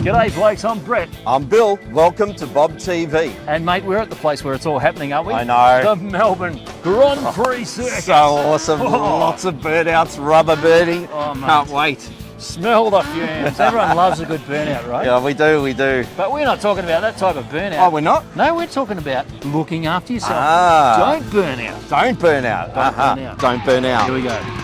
G'day blokes, I'm Brett. I'm Bill. Welcome to Bob TV. And mate, we're at the place where it's all happening, aren't we? I know. The Melbourne Grand Prix Circuit. So awesome. Lots of burnouts, rubber birding. Oh, mate. Can't wait. Smell the fumes. Everyone loves a good burnout, right? Yeah, we do. But we're not talking about that type of burnout. Oh, we're not? No, we're talking about looking after yourself. Don't burn out. Don't burn out. Burn out. Don't burn out. Here we go.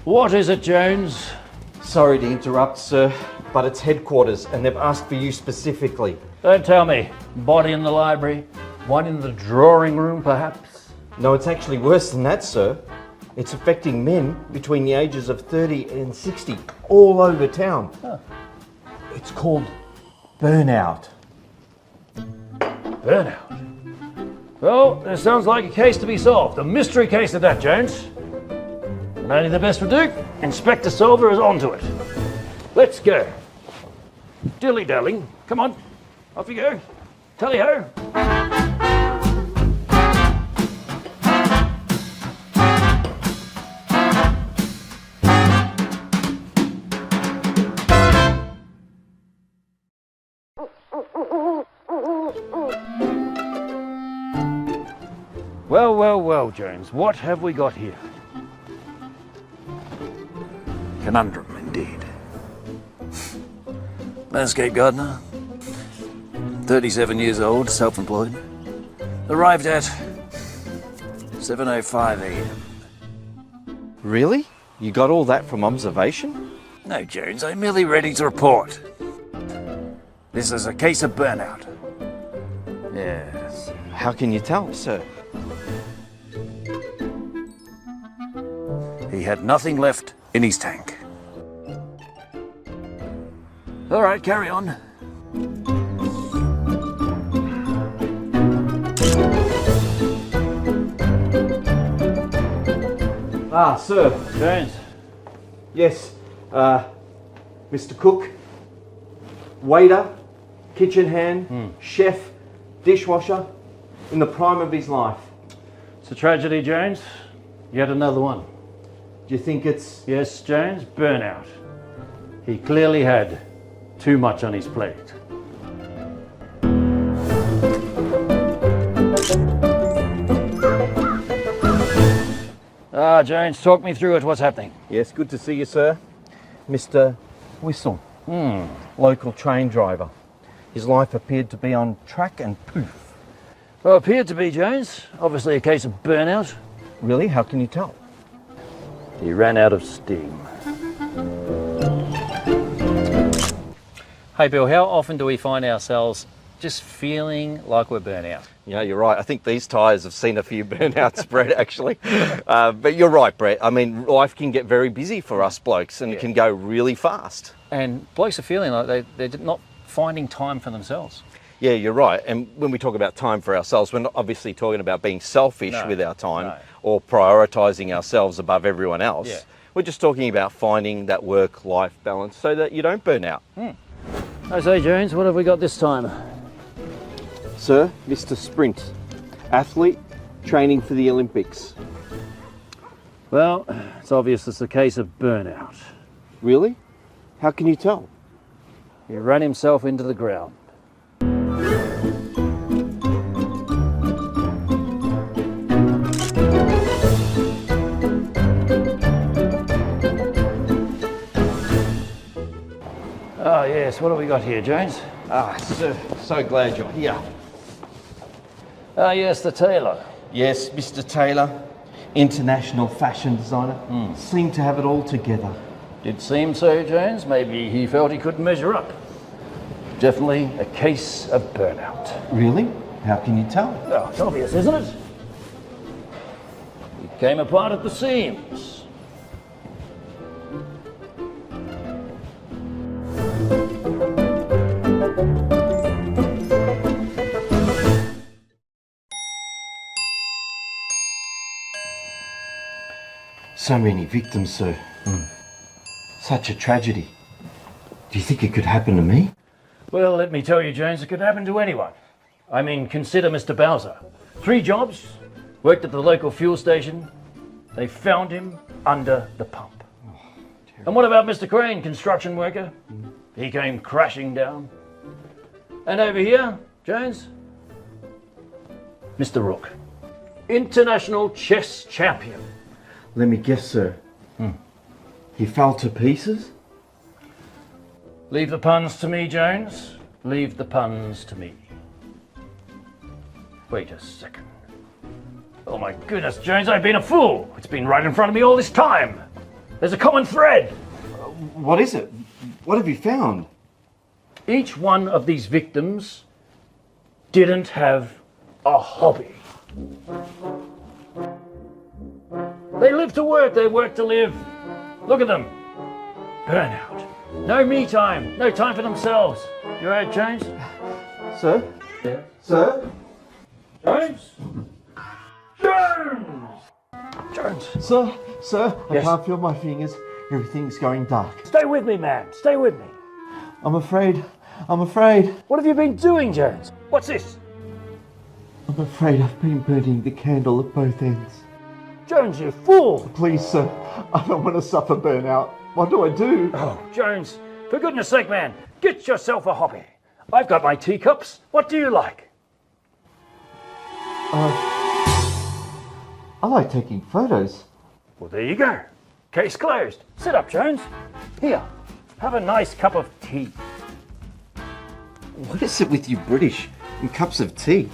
What is it, Jones? Sorry to interrupt, sir, but it's headquarters and they've asked for you specifically. Don't tell me. Body in the library, one in the drawing room, perhaps? No, it's actually worse than that, sir. It's affecting men between the ages of 30 and 60 all over town. Huh. It's called burnout. Burnout? Well, this sounds like a case to be solved. A mystery case at that, Jones. And only the best would do. Inspector Solver is onto it. Let's go. Dilly-dallying. Come on. Off you go. Tally-ho. Well, Jones. What have we got here? Conundrum, indeed. Landscape gardener, 37 years old, self-employed. Arrived at 7:05 a.m. Really? You got all that from observation? No, Jones, I'm merely ready to report. This is a case of burnout. Yes. How can you tell, sir? He had nothing left in his tank. All right, carry on. Ah, sir. Jones. Yes. Mr. Cook, waiter, kitchen hand, chef, dishwasher, in the prime of his life. It's a tragedy, Jones. Yet another one. Do you think it's... Yes, Jones, burnout. He clearly had too much on his plate. Ah, Jones, talk me through it. What's happening? Yes, good to see you, sir. Mr. Whistle, local train driver. His life appeared to be on track and poof. Well, appeared to be, Jones. Obviously a case of burnout. Really? How can you tell? He ran out of steam. Hey Bill, how often do we find ourselves just feeling like we're burnt out? Yeah, you're right. I think these tyres have seen a few burnouts, Brett, actually. But you're right, Brett. I mean, life can get very busy for us blokes and it can go really fast. And blokes are feeling like they're not finding time for themselves. Yeah, you're right. And when we talk about time for ourselves, we're not obviously talking about being selfish with our time or prioritising ourselves above everyone else. Yeah. We're just talking about finding that work-life balance so that you don't burn out. I say, Jones, what have we got this time? Sir, Mr. Sprint, athlete, training for the Olympics. Well, it's obvious it's a case of burnout. Really? How can you tell? He ran himself into the ground. Oh yes, what have we got here, Jones? Ah, sir, so glad you're here. Ah yes, the tailor. Yes, Mr. Taylor, international fashion designer, seemed to have it all together. Did seem so, Jones. Maybe he felt he couldn't measure up. Definitely a case of burnout. Really? How can you tell? Oh, it's obvious, isn't it? He came apart at the seams. So many victims, sir. Such a tragedy. Do you think it could happen to me? Well, let me tell you, Jones, it could happen to anyone. I mean, consider Mr. Bowser. 3 jobs, worked at the local fuel station. They found him under the pump. And what about Mr. Crane, construction worker? He came crashing down. And over here, Jones, Mr. Rook, international chess champion. Let me guess, sir. He fell to pieces? Leave the puns to me, Jones. Leave the puns to me. Wait a second. Oh my goodness, Jones, I've been a fool. It's been right in front of me all this time. There's a common thread. What is it? What have you found? Each one of these victims didn't have a hobby. They live to work, they work to live. Look at them. Burnout. No me time, no time for themselves. You right, Jones? Sir? Yeah. Sir? Jones? Jones! Jones. Sir, Yes? I can't feel my fingers. Everything's going dark. Stay with me, man. Stay with me. I'm afraid. What have you been doing, Jones? What's this? I'm afraid I've been burning the candle at both ends. Jones, you fool! Please, sir, I don't want to suffer burnout. What do I do? Oh, Jones, for goodness sake, man, get yourself a hobby. I've got my teacups. What do you like? I like taking photos. Well, there you go. Case closed. Sit up, Jones. Here, have a nice cup of tea. What is it with you British and cups of tea?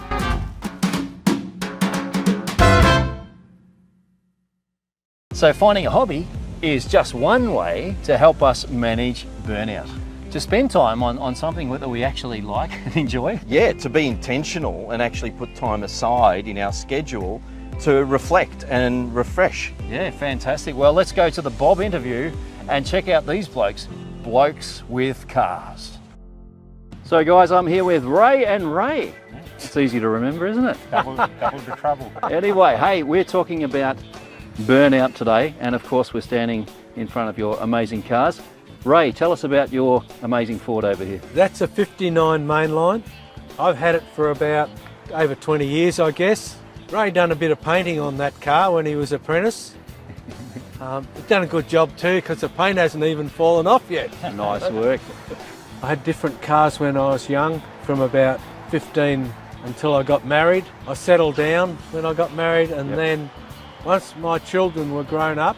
So finding a hobby is just one way to help us manage burnout. To spend time on something that we actually like and enjoy. Yeah, to be intentional and actually put time aside in our schedule to reflect and refresh. Yeah, fantastic. Well, let's go to the Bob interview and check out these blokes, blokes with cars. So guys, I'm here with Ray and Ray. It's easy to remember, isn't it? Double the trouble. Anyway, hey, we're talking about burnout today, and of course we're standing in front of your amazing cars. Ray, tell us about your amazing Ford over here. That's a 59 mainline. I've had it for about over 20 years, I guess. Ray done a bit of painting on that car when he was apprentice. He's done a good job too, because the paint hasn't even fallen off yet. Nice work. I had different cars when I was young, from about 15 until I got married. I settled down when I got married, and then once my children were grown up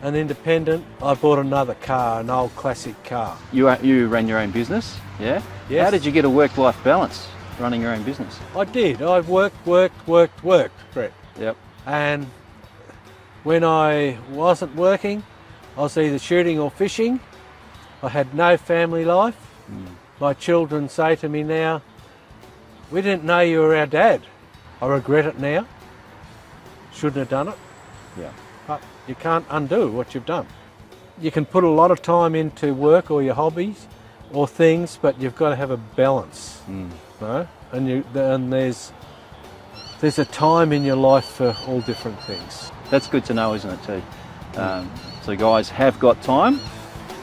and independent, I bought another car, an old classic car. You ran your own business, yeah? Yes. How did you get a work-life balance running your own business? I did. I worked, Brett. Yep. And when I wasn't working, I was either shooting or fishing. I had no family life. My children say to me now, "We didn't know you were our dad." I regret it now. Shouldn't have done it. Yeah. But you can't undo what you've done. You can put a lot of time into work or your hobbies or things, but you've got to have a balance. No? And there's a time in your life for all different things. That's good to know, isn't it, too? So guys have got time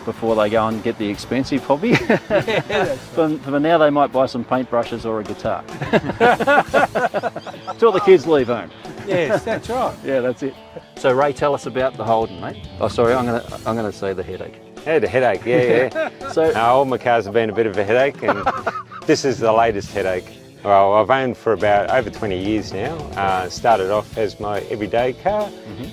before they go and get the expensive hobby. For now, they might buy some paintbrushes or a guitar. Till the kids leave home. Yes, that's right. Yeah, that's it. So Ray, tell us about the Holden, mate. Oh, sorry, I'm gonna say the headache. Yeah, the headache, yeah. So All my cars have been a bit of a headache, and this is the latest headache. Well, I've owned for about over 20 years now. Started off as my everyday car.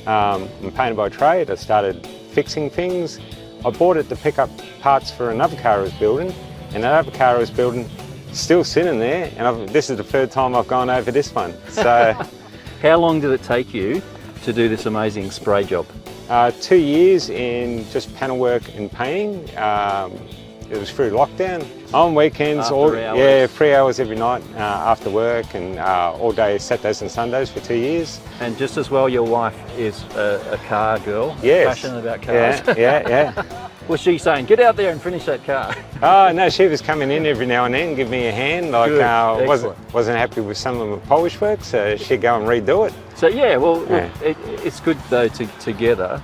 I'm painter by trade. I started fixing things. I bought it to pick up parts for another car I was building, and that other car I was building still sitting there, and this is the third time I've gone over this one. So, how long did it take you to do this amazing spray job? 2 years in just panel work and painting. It was through lockdown. On weekends, After hours. 3 hours every night after work, and all day Saturdays and Sundays for 2 years. And just as well, your wife is a car girl, Yes. passionate about cars. Yeah. Was she saying, get out there and finish that car? Oh no, she was coming in every now and then, give me a hand. Like Good, wasn't happy with some of the polish work, so she'd go and redo it. So yeah, well, Yeah. it's good though together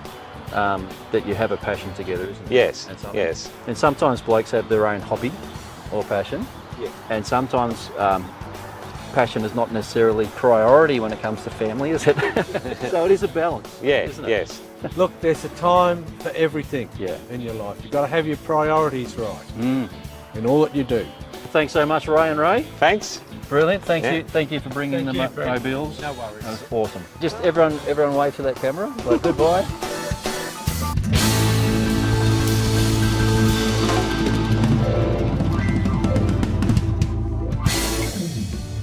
that you have a passion together, isn't it? Yes, And something. yes. And sometimes blokes have their own hobby or passion, and sometimes passion is not necessarily priority when it comes to family, is it? So it is a balance. Yes, isn't it? yes. Look, there's a time for everything Yeah. in your life. You've got to have your priorities right in all that you do. Thanks so much, Ray and Ray. Thanks. Brilliant. Thank Yeah. you. Thank you for bringing Thank the you, Brett. mobiles. No worries. That was awesome. Just everyone wave to that camera. Like, goodbye.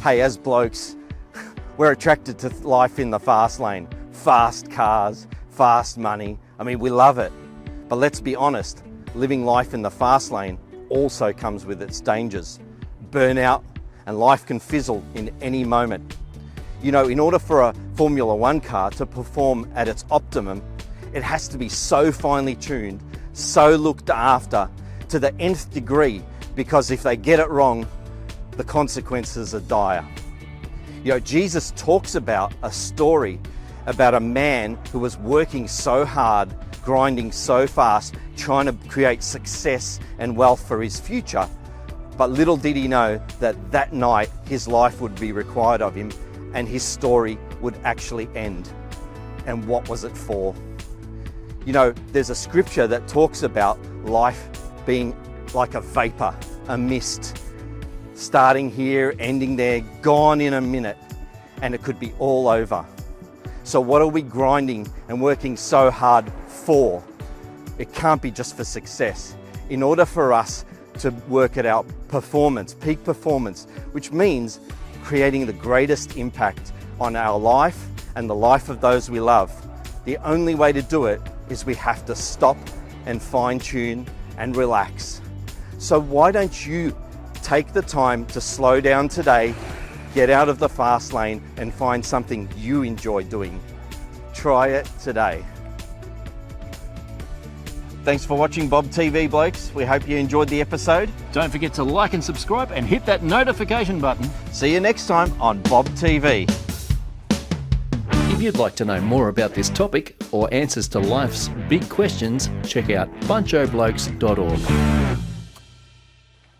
Hey, as blokes, we're attracted to life in the fast lane. Fast cars, fast money. I mean, we love it. But let's be honest, living life in the fast lane also comes with its dangers. Burnout, and life can fizzle in any moment. You know, in order for a Formula One car to perform at its optimum, it has to be so finely tuned, so looked after to the nth degree, because if they get it wrong, the consequences are dire. You know, Jesus talks about a story about a man who was working so hard, grinding so fast, trying to create success and wealth for his future. But little did he know that that night his life would be required of him and his story would actually end. And what was it for? You know, there's a scripture that talks about life being like a vapor, a mist, starting here, ending there, gone in a minute, and it could be all over. So what are we grinding and working so hard for? It can't be just for success. In order for us to work at our performance, peak performance, which means creating the greatest impact on our life and the life of those we love, the only way to do it is we have to stop and fine tune and relax. So why don't you take the time to slow down today, get out of the fast lane and find something you enjoy doing. Try it today. Thanks for watching Bob TV, blokes. We hope you enjoyed the episode. Don't forget to like and subscribe and hit that notification button. See you next time on Bob TV. If you'd like to know more about this topic or answers to life's big questions, check out BunchOBlokes.org.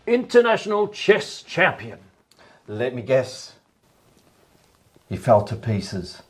International chess champion. Let me guess. You fell to pieces.